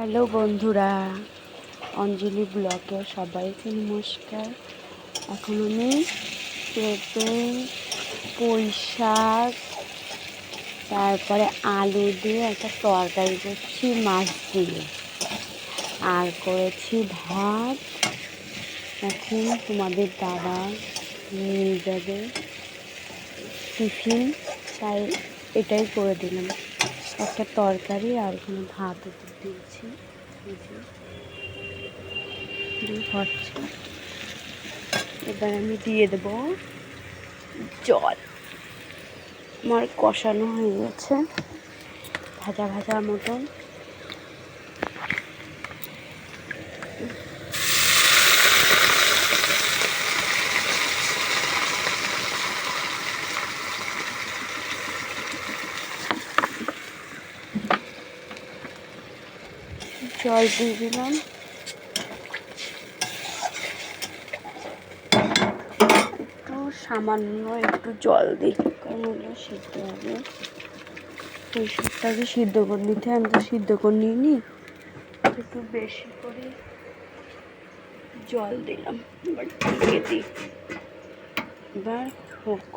Hello বন্ধুরা, অঞ্জলি ব্লগে সবাইকে নমস্কার। এখন আমি পেঁপে, পুঁই শাক, তারপরে আলু দিয়ে একটা তরকারি করছি মাছ দিয়ে, আর করেছি ভাত। এখন তোমাদের দাদা নিয়ে যাবে টিফিন, তাই এটাই করে দিলাম। একটা তরকারি আর ওখানে ভাত উপর দিয়েছি, হচ্ছে। এবার আমি দিয়ে দেবো জল। আমার কষানো হয়ে গেছে ভাজা ভাজা মতন। জল দিয়ে দিলাম। একটু সামান্য একটু জল দিই, কারণ ওগুলো সিদ্ধ হবে। পুঁই শাকটাকে সিদ্ধ করে নিতে, আমি তো সিদ্ধ করে নিইনি, একটু বেশি করে জল দিলাম। এবার ঢেকে দিই, এবার হোক।